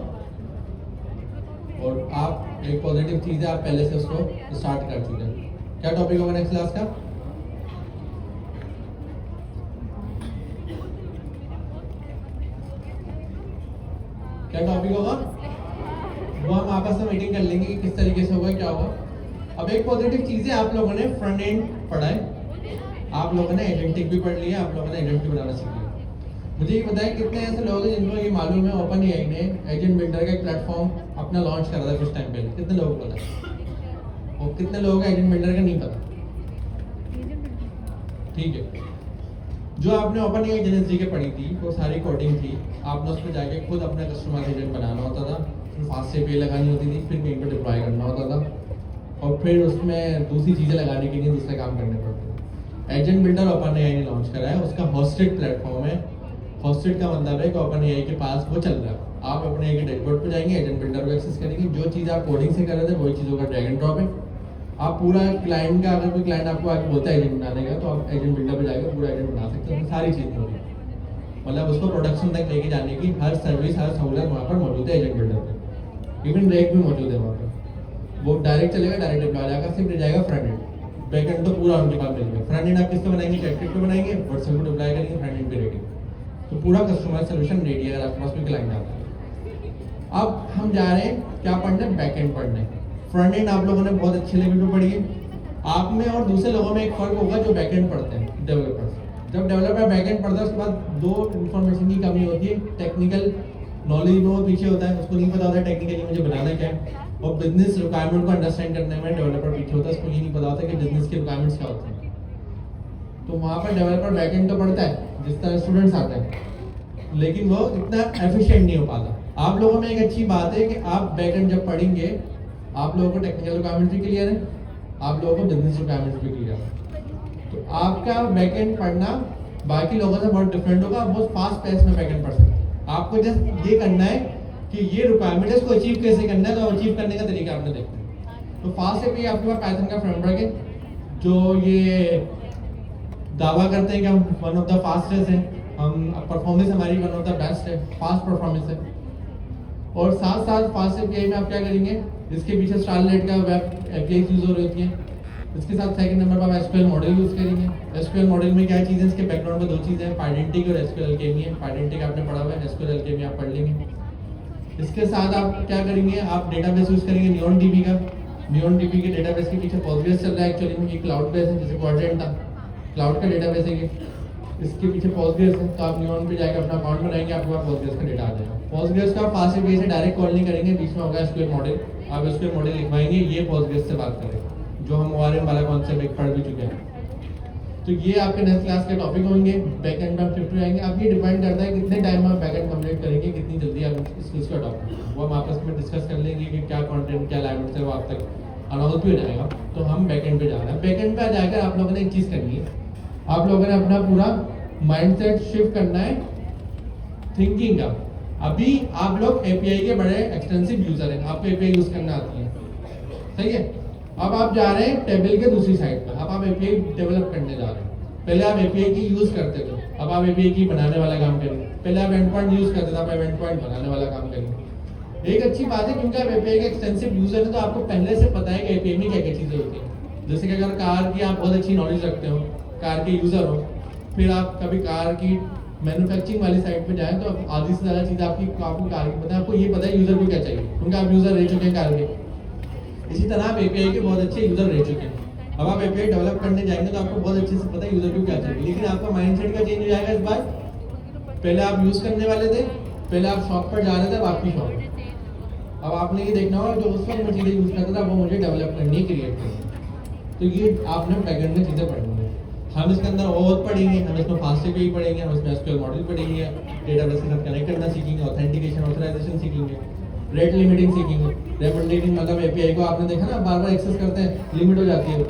और आप एक पॉजिटिव चीज़ है आप पहले से उसको स्टार्ट कर चुके हैं। क्या टॉपिक होगा नेक्स्ट क्लास का? क्या टॉपिक होगा वो हम आपस में मीटिंग कर लेंगे कि किस तरीके से होगा, क्या होगा। अब एक पॉजिटिव चीज़ है, आप लोगों ने फ्रंट एंड पढ़ा है, आप लोगों ने एजेंटिक भी पढ़ लिया, आप लोगों ने एजेंट भी बनाना सीख लिया। मुझे ये बताएं कितने ऐसे लोग हैं जिनको ये मालूम है ओपन एआई ने एजेंट बिल्डर का एक प्लेटफॉर्म अपना लॉन्च करा था कुछ टाइम पहले? कितने लोगों को पता है? और कितने लोगों को एजेंट बिल्डर का नहीं पता? ठीक है, जो आपने ओपन एआई एजेंसी के पढ़ी थी वो सारी कोडिंग थी, आपने उसमें जाके खुद अपना कस्टमर एजेंट बनाना होता था, फिर फास्ट एपीआई लगानी होती थी, फिर कहीं पर डिप्लॉय करना होता था और फिर उसमें दूसरी चीज़ें लगाने के लिए दूसरे काम करने पड़ते थे। एजेंट बिल्डर ओपन एआई ने लॉन्च करा है, उसका होस्टेड प्लेटफॉर्म है। होस्टेड का मतलब है कि ओपन एआई के पास वो चल रहा है, आप अपने एआई के डैशबोर्ड पे जाएंगे, एजेंट बिल्डर को एक्सेस करेंगे, जो चीज़ आप कोडिंग से कर रहे थे वही चीज़ों का ड्रैग एंड ड्रॉप है। आप पूरा क्लाइंट का, अगर कोई क्लाइंट आपको आगे बोलता है एजेंट बनाने का, तो आप एजेंट बिल्डर पे जाकर पूरा एजेंट बना सकते हैं, सारी चीज़ होगी, मतलब उसको प्रोडक्शन तक लेके जाने की हर सर्विस, हर सहूलत वहाँ पर मौजूद है एजेंट बिल्डर पे। इवन रेक भी मौजूद है वहाँ पर, वो डायरेक्ट चलेगा, डायरेक्ट डिप्लॉय जाएगा, सिर्फ रह जाएगा फ्रंट एंड, बैक एंड तो पूरा उनके पास मिल गया। फ्रंट एंड आप किस पे बनाएंगे? चैटबॉट पे बनाएंगे, व्हाट्सएप पे डिप्लॉय करेंगे, फ्रंट एंड पे रेडी, तो पूरा कस्टमर सोल्यूशन रेडी है अगर आपके पास कोई क्लाइंट आता है। अब हम जा रहे हैं क्या पढ़ने? बैक एंड पढ़ने। फ्रंट एंड आप लोगों ने बहुत अच्छे लेवल पे पढ़ी है, आप में और दूसरे लोगों में एक फर्क होगा जो बैक एंड पढ़ते हैं, डेवलपर्स। जब डेवलपर बैक एंड पढ़ता है उसके बाद दो इन्फॉर्मेशन की कमी होती है, टेक्निकल नॉलेज में वो पीछे होता है, उसको नहीं पता होता है टेक्निकली मुझे बनाना क्या है, और बिजनेस रिक्वायरमेंट को अंडरस्टैंड करने में डेवलपर पीछे होता है, उसको ये नहीं पता होता कि बिजनेस के रिक्वायरमेंट्स क्या होते हैं। तो वहाँ पर डेवलपर बैक एंड तो पढ़ता है जिस तरह स्टूडेंट्स आते हैं, लेकिन वो इतना एफिशिएंट नहीं हो पाता। आप लोगों में एक अच्छी बात है कि आप बैक एंड जब पढ़ेंगे आप लोगों को टेक्निकल रिक्वायरमेंट्स भी क्लियर है, आप लोगों को बिजनेस रिक्वायरमेंट्स भी क्लियर है, तो आपका बैक एंड पढ़ना बाकी लोगों से बहुत डिफरेंट होगा। आप बहुत फास्ट पेस में बैक एंड पढ़ सकते हैं, आपको जस्ट ये करना है कि ये रिक्वायरमेंट है, इसको अचीव कैसे करना है, तो अचीव करने का तरीका आपने देखना है। तो फास्ट एपीआई आपके पास पाइथन का फ्रेमवर्क है, जो ये दावा करते हैं कि हम वन ऑफ द फास्टेस्ट हैं, हम परफॉर्मेंस हमारी वन ऑफ द बेस्ट है, फास्ट परफॉर्मेंस है। और साथ साथ फास्ट एपीआई में आप क्या करेंगे, इसके पीछे स्टारलेट का वेब एपीआई यूज हो रही होती है, इसके साथ सेकंड नंबर पर आप एसक्यूएल मॉडल यूज करेंगे। एसक्यूएल मॉडल में क्या चीज़ है, इसके बैकग्राउंड में दो चीज़ें हैं, पाइडेंटिक और एसक्यूएल एल्केमी है। पाइडेंटिक आपने पढ़ा हुआ है, एसक्यूएल एल्केमी आप पढ़ लेंगे। इसके साथ आप क्या करेंगे, आप डेटाबेस यूज करेंगे नियॉन डीबी का। नियॉन डीबी के डेटाबेस के पीछे पोस्टग्रेस चल रहा है, एक्चुअली में ये क्लाउड बेस है, जैसे क्वाड्रेंट था क्लाउड का डेटाबेस है ये, इसके पीछे पोस्टग्रेस है। तो आप नियॉन पे जाकर अपना अकाउंट बनाएंगे, आपके पास पोस्टग्रेस का डेटा आ जाएगा। पोस्टग्रेस का फास्ट एपीआई से डायरेक्ट कॉल नहीं करेंगे, बीच में होगा एसक्यूएल मॉडल, आप एसक्यूएल मॉडल लिखवाएंगे, ये पोस्टग्रेस से बात करेंगे, जो हम ओआरएम वाला कॉन्सेप्ट एक पढ़ भी चुके हैं। तो ये आपके नेक्स्ट क्लास के टॉपिक होंगे। बैक एंड में आप शिफ्ट हो जाएंगे, अब ये डिपेंड करता है कितने टाइम में आप बैक एंड कंप्लीट करेंगे, कितनी जल्दी आप इस चीज़ को अडॉप्ट करेंगे, वो हम आपस में डिस्कस कर लेंगे कि क्या कंटेंट क्या लैंग्वेज है वो आप तक अनाउंस भी हो जाएगा। तो हम बैक एंड पे जा रहे हैं। बैक एंड पे आ जाकर आप लोगों ने एक चीज़ करनी है, आप लोगों ने अपना पूरा माइंडसेट शिफ्ट करना है थिंकिंग का। अभी आप लोग एपीआई के बड़े एक्सटेंसिव यूजर हैं, आपको एपीआई यूज करना आती है, सही है। अब आप जा रहे हैं टेबल के दूसरी साइड पर, अब आप एपीआई डेवलप करने जा रहे हैं। पहले आप एपीआई की यूज करते थे, अब आप एपीआई की बनाने वाला काम करेंगे। पहले आप एंड पॉइंट यूज करते थे, अब एंड पॉइंट बनाने वाला काम करेंगे। एक अच्छी बात है क्योंकि आप एपीआई के एक्सटेंसिव यूजर हैं, तो आपको पहले से पता है कि एपीआई में क्या क्या चीज़ें होती हैं। जैसे कि अगर कार की आप बहुत अच्छी नॉलेज रखते हो, कार के यूजर हो, फिर आप कभी कार की मैन्युफैक्चरिंग वाली साइड पे जाएं तो आधी से ज़्यादा चीज़ आपको कार की पता है, आपको ये पता है यूज़र को क्या चाहिए, क्योंकि आप यूज़र रह चुके हैं कार के। इसी तरह आप एपीआई के बहुत अच्छे यूज़र रह चुके हैं। अब आप एपीआई डेवलप करने जाएंगे तो आपको बहुत अच्छे से पता है यूज़र को क्या चाहिए, लेकिन आपका माइंडसेट का चेंज हो जाएगा इस बार। पहले आप यूज़ करने वाले थे, पहले आप शॉप पर जा रहे थे, अब आपकी शॉप। अब आपने ये देखना होगा जो उस वक्त मैं चीज़ें यूज़ करता था वो मुझे डेवलप करनी है, क्रिएट करनी। तो ये आपने बैकएंड में चीज़ें पढ़नी है। हम इसके अंदर और पढ़ेंगे, हम इसमें फास्ट एपीआई पढ़ेंगे, हम इसमें एसक्यूएल मॉडल पढ़ेंगे, डेटाबेस के साथ कनेक्ट करना सीखेंगे, ऑथेंटिकेशन ऑथराइजेशन सीखेंगे, रेट लिमिटिंग सीखेंगे। रेट लिमिटिंग मतलब एपीआई को आपने देखा ना बार बार एक्सेस करते हैं, लिमिट हो जाती है।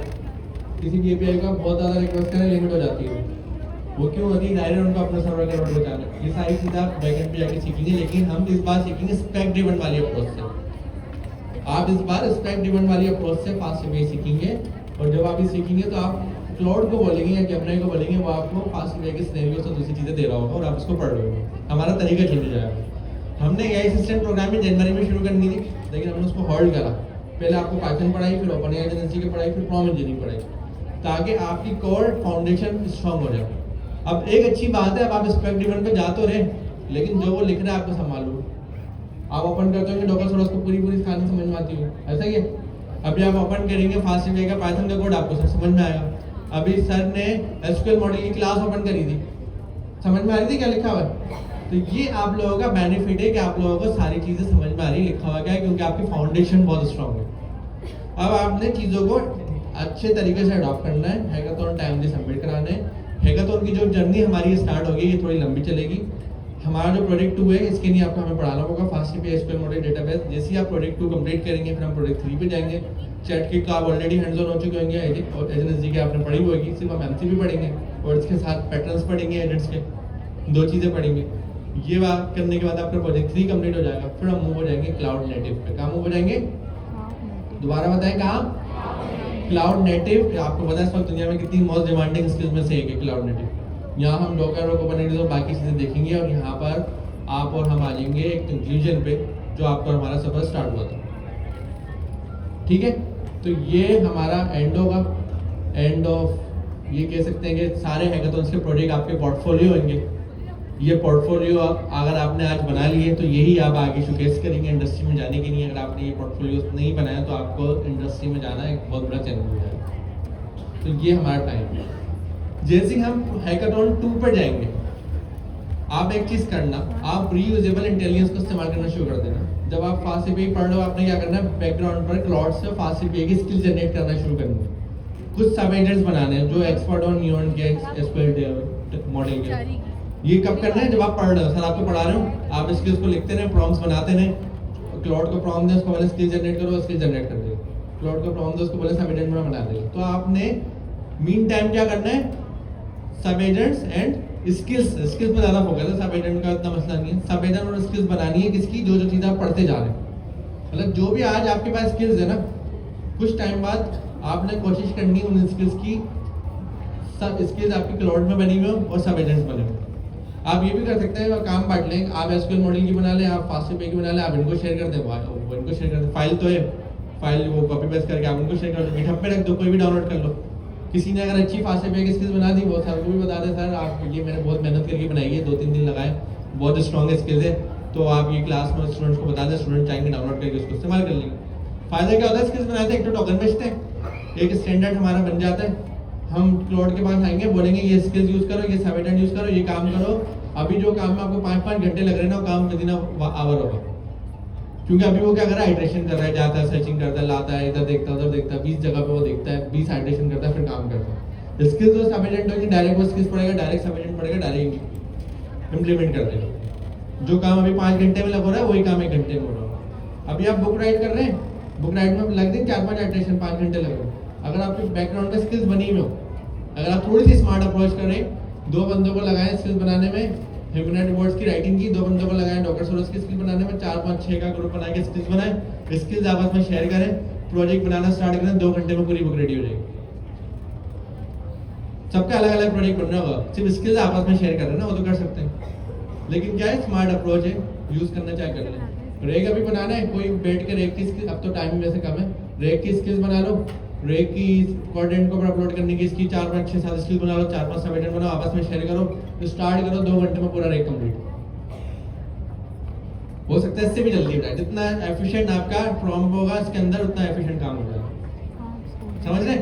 किसी भी एपीआई को बहुत ज़्यादा रिक्वेस्ट करें, लिमिट हो जाती है। वो क्यों होती है? डायरेक्ट उनको अपना सर्वर का लोड बचाना। ये सारी चीज़ें आप बैकएंड पे जाके सीखेंगे, लेकिन हम इस बार सीखेंगे स्पेक ड्रिवन वाली अप्रोच से। आप इस बार स्पेक ड्रिवन वाली अप्रोच से फास्ट एपीआई सीखेंगे, और जब आप ये सीखेंगे तो आप क्लाउड को बोलेंगे या कैमरे को बोलेंगे, वो आपको फास्ट एपीआई के सिनेरियो से दूसरी चीज़ें दे रहा होगा और आप उसको पढ़ रहे होंगे। हमारा तरीका चेंज हो जाएगा। हमने एआई असिस्टेंट प्रोग्रामिंग जनवरी में शुरू करनी थी, लेकिन हमने उसको होल्ड करा। पहले आपको पाइथन पढ़ाई, फिर ओपन एआई एजेंसी की पढ़ाई, फिर प्रॉम्प्ट इंजीनियरिंग पढ़ाई, ताकि आपकी कोर फाउंडेशन स्ट्रॉन्ग हो जाए। अब एक अच्छी बात है, अब आप स्पेक ड्रिवन पे जा तो रहे, लेकिन जो वो लिख रहा है आपको संभालो। आप ओपन करते हो डॉकर सोर्स को पूरी कहानी समझ में आती हो, ऐसा ही है। अभी आप ओपन करेंगे फास्टवे का पाइथन का कोड, आपको सब समझ में आएगा। अभी सर ने एसक्यूएल मॉडल की क्लास ओपन करी थी, समझ में आ रही थी क्या लिखा हुआ है? तो ये आप लोगों का बेनिफिट है कि आप लोगों को सारी चीजें समझ में आ रही, लिखा हुआ क्या है, क्योंकि आपकी फाउंडेशन बहुत स्ट्रांग है। अब आपने चीजों को अच्छे तरीके से अडॉप्ट करना है, हैकाथॉन टाइमली सबमिट कराने हैं। हैकाथॉन की जो जर्नी हमारी स्टार्ट होगी ये थोड़ी लंबी चलेगी। हमारा जो प्रोजेक्ट 2 है इसके लिए आपको हमें पढ़ाना होगा फास्टवे एसक्यूएल मॉडल डेटाबेस। जैसे ही आप प्रोजेक्ट 2 कंप्लीट करेंगे फिर हम प्रोजेक्ट 3 पे जाएंगे। चैट किट का आप ऑलरेडी हैंड्स ऑन हो चुके होंगे, और एजेंसी के आपने पढ़ी होगी, सिर्फ हम एमसीपी पढ़ेंगे और इसके साथ पैटर्न्स पढ़ेंगे, एजेंट्स के 2 चीज़ें पढ़ेंगे। ये बात करने के बाद आपका प्रोजेक्ट 3 कंप्लीट हो जाएगा, फिर हम मूव हो जाएंगे क्लाउड नेटिव पे। कहाँ मूव हो जाएंगे? दोबारा बताएं कहाँ? Cloud native. आपको पता है इस वक्त दुनिया में कितनी मोस्ट डिमांडिंग स्किल्स में से एक है क्लाउड नेटिव। यहाँ हम डॉकर और कुबरनेटिस और बाकी चीज़ें देखेंगे, और यहाँ पर आप और हम आ जाएंगे एक कंक्लूजन पे जो आपका हमारा सफर स्टार्ट हुआ था। ठीक है, तो ये हमारा एंड होगा, एंड ऑफ ये कह सकते हैं कि सारे हैकाथॉन्स के प्रोजेक्ट आपके पोर्टफोलियो होंगे। ये पोर्टफोलियो अगर आपने आज बना लिए तो यही आप आगे शोकेस करेंगे इंडस्ट्री में जाने के लिए। अगर आपने ये पोर्टफोलियो नहीं बनाया तो आपको इंडस्ट्री में जाना एक बहुत बड़ा चैलेंज हो जाएगा। तो ये हमारा टाइम है। जैसे हम हैकाथॉन 2 पर जाएंगे, आप एक चीज करना, आप रीयूजेबल इंटेलिजेंस को इस्तेमाल करना शुरू कर देना। जब आप फास्टवे पढ़ लो, आपने क्या करना है, बैकग्राउंड पर क्लाउड से फास्टवे की स्किल जनरेट करना शुरू करनी है। कुछ सब एजेंट्स बनाने हैं जो एक्सपर्ट ऑन न्यूरॉन के एसक्यूएल मॉडल के। ये कब करना है? जब आप पढ़ रहे हो, सर आपको पढ़ा रहे हो, आप स्किल्स को लिखते रहे, प्रॉम्प्ट्स बनाते रहे। क्लाउड को प्रॉम्प्ट दें, उसको बोले स्किल जनरेट करो, स्किल जनरेट कर देगा। क्लाउड को प्रॉम्प्ट दो, उसको बोले सब एजेंट बना देगा। तो आपने मीन टाइम क्या करना है, सब एजेंट्स एंड स्किल्स पर ज़्यादा फोकस है, सब एजेंट का इतना मसला नहीं है। सब एजेंट और स्किल्स बनानी है किसकी? जो चीज़ें आप पढ़ते जा रहे हैं। मतलब जो भी आज आपके पास स्किल्स है ना, कुछ टाइम बाद आपने कोशिश करनी उन स्किल्स की, सब स्किल्स आपकी क्लाउड में बनी हुई हो और सब एजेंट्स बने हुए। आप ये भी कर सकते हैं, काम बांट लें, आप एसक्यूएल मॉडल की बना लें, आप फास्टवे की बना लें, आप इनको शेयर कर दें, वो इनको शेयर कर दें। फाइल तो है, फाइल वो कॉपी पेस्ट करके आप उनको शेयर कर दो, गिटहब पे रख दो, कोई भी डाउनलोड कर लो। किसी ने अगर अच्छी फास्टवे की स्किल्स बना दी, वो सर को भी बता दें, सर आप ये मैंने बहुत मेहनत करके बनाई है, 2-3 दिन लगाए, बहुत स्ट्रॉन्ग स्किल्स है, तो आप ये क्लास में स्टूडेंट्स को बता दें, स्टूडेंट चाहेंगे डाउनलोड करके उसको इस्तेमाल कर लेंगे। फायदा क्या होता है स्किल्स बनाते हैं? एक तो टोकन बेचते हैं, एक स्टैंडर्ड हमारा बन जाता है। हम क्लाउड के पास आएंगे, बोलेंगे ये स्किल्स यूज करो, ये सब एजेंट यूज करो, ये काम करो। अभी जो काम में आपको 5-5 घंटे लग रहे हैं ना, वो काम विदिन आवर होगा, क्योंकि अभी वो क्या कर रहा है, हाइड्रेशन कर रहा है, जाता है, सर्चिंग करता है, लाता है, इधर देखता है, उधर देखता है, 20 जगह पे वो देखता है, 20 हाइड्रेशन करता है, फिर काम करता है। स्किल्स जो सब एजेंट होगी, डायरेक्ट वो स्किल्स पड़ेगा, डायरेक्ट सब एजेंट पड़ेगा, डायरेक्ट इम्प्लीमेंट कर देगा। जो काम अभी 5 घंटे में लग रहा है वही काम 1 घंटे में हो रहा है। अभी आप बुक राइट कर रहे हैं, बुक राइट में लग दें 4-5 हाइड्रेशन, 5 घंटे लग रहे हैं। अगर आपके बैकग्राउंड में स्किल्स बनी हुई हो, अगर आप थोड़ी सी स्मार्ट अप्रोच करें, 2 बंदों को लगाएं स्किल्स बनाने में, ह्यूमन रिपोर्ट्स की राइटिंग की, 2 बंदों को लगाएं डॉक्टर सोलस की स्किल बनाने में, 4-5-6 का ग्रुप बना के स्किल्स बनाएं, स्किल्स आपस में शेयर करें, प्रोजेक्ट बनाना स्टार्ट करें, 2 घंटे में पूरी बुक रेडी हो जाएगी। सबका अलग अलग प्रोजेक्ट बनना होगा, सिर्फ स्किल्स आपस में शेयर कर रहे हैं ना, वो तो कर सकते हैं, लेकिन क्या है, स्मार्ट अप्रोच है, यूज करना चाहे कर लें। रेक अभी बनाना है, कोई बैठ के रेक की स्किल, अब तो टाइम वैसे कम है, रेक की स्किल्स बना लो, रेक की कंटेंट को अपलोड करने की इसकी 4-5-6-7 स्किल बना लो, 4-5 सब एजेंट बनाओ, आपस में शेयर करो, तो स्टार्ट करो, 2 घंटे में पूरा रेक कंप्लीट हो सकता है। इससे भी जल्दी होता है, जितना एफिशिएंट आपका प्रॉम्प्ट होगा इसके अंदर, उतना एफिशिएंट काम हो जाएगा। समझ रहे?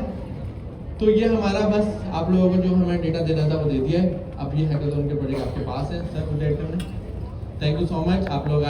तो ये हमारा बस आप लोगों को जो हमें डेटा देना था वो दे दिया है। अब ये हैकाथॉन के प्रोजेक्ट आपके पास है sir, thank you so much आप लोग।